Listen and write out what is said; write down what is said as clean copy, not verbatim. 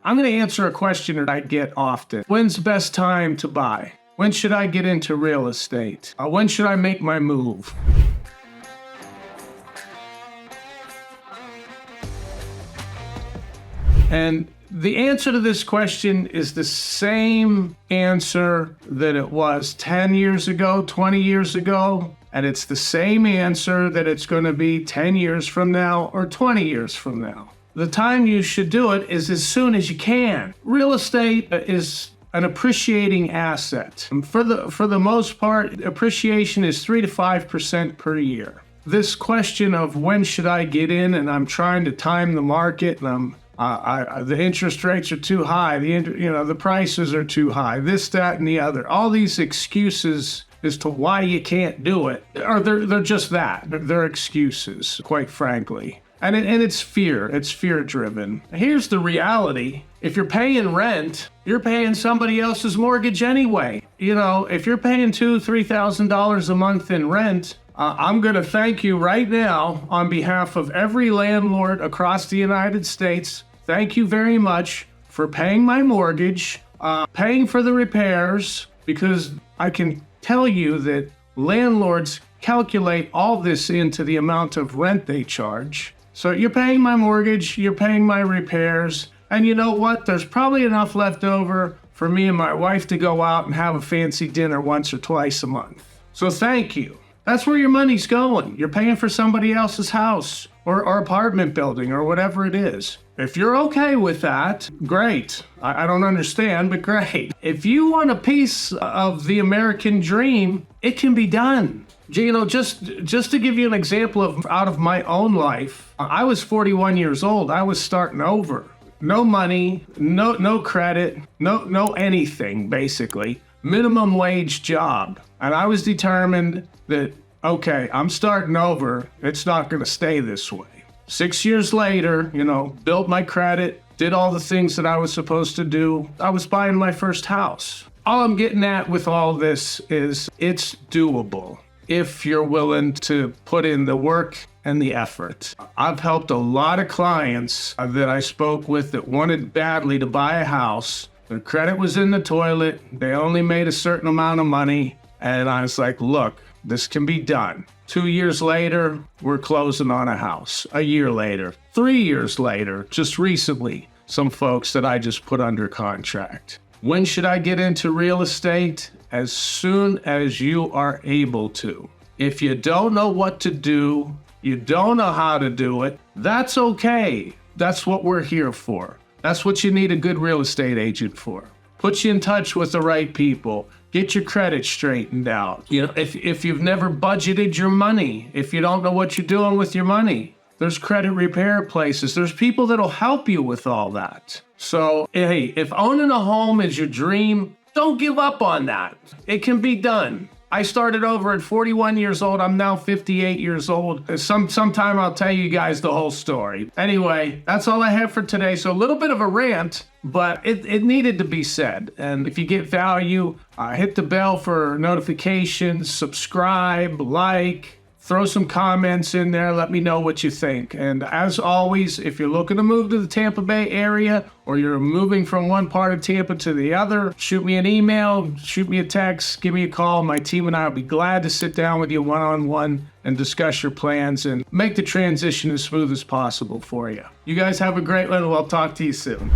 I'm going to answer a question that I get often. When's the best time to buy? When should I get into real estate? When should I make my move? And the answer to this question is the same answer that it was 10 years ago, 20 years ago, and it's the same answer that it's going to be 10 years from now or 20 years from now. The time you should do it is as soon as you can. Real estate is an appreciating asset. For the most part, appreciation is 3 to 5% per year. This question of when should I get in, and I'm trying to time the market, and the interest rates are too high, the prices are too high, this, that, and the other. All these excuses as to why you can't do it, or they're just that. They're excuses, quite frankly. And it's fear. It's fear-driven. Here's the reality. If you're paying rent, you're paying somebody else's mortgage anyway. If you're paying $2,000, $3,000 a month in rent, I'm going to thank you right now on behalf of every landlord across the United States. Thank you very much for paying my mortgage, paying for the repairs, because I can tell you that landlords calculate all this into the amount of rent they charge. So you're paying my mortgage, you're paying my repairs, and you know what? There's probably enough left over for me and my wife to go out and have a fancy dinner once or twice a month. So thank you. That's where your money's going. You're paying for somebody else's house or apartment building or whatever it is. If you're okay with that, great. I don't understand, but great. If you want a piece of the American dream, it can be done. Just to give you an example out of my own life, I was 41 years old. I was starting over. No money, no credit, no anything, basically. Minimum wage job. And I was determined that, okay, I'm starting over. It's not going to stay this way. 6 years later, built my credit, did all the things that I was supposed to do. I was buying my first house. All I'm getting at with all this is it's doable if you're willing to put in the work and the effort. I've helped a lot of clients that I spoke with that wanted badly to buy a house. Their credit was in the toilet. They only made a certain amount of money. And I was like, look, this can be done. 2 years later, we're closing on a house. A year later, 3 years later, just recently, some folks that I just put under contract. When should I get into real estate? As soon as you are able to. If you don't know what to do, you don't know how to do it, that's okay. That's what we're here for. That's what you need a good real estate agent for. Put you in touch with the right people. Get your credit straightened out. If you've never budgeted your money, if you don't know what you're doing with your money, there's credit repair places. There's people that'll help you with all that. So, hey, if owning a home is your dream, don't give up on that. It can be done. I started over at 41 years old. I'm now 58 years old. Sometime I'll tell you guys the whole story. Anyway, that's all I have for today. So a little bit of a rant, but it needed to be said. And if you get value, hit the bell for notifications, subscribe, like, throw some comments in there. Let me know what you think. And as always, if you're looking to move to the Tampa Bay area or you're moving from one part of Tampa to the other, shoot me an email, shoot me a text, give me a call. My team and I will be glad to sit down with you one-on-one and discuss your plans and make the transition as smooth as possible for you. You guys have a great one. I'll talk to you soon.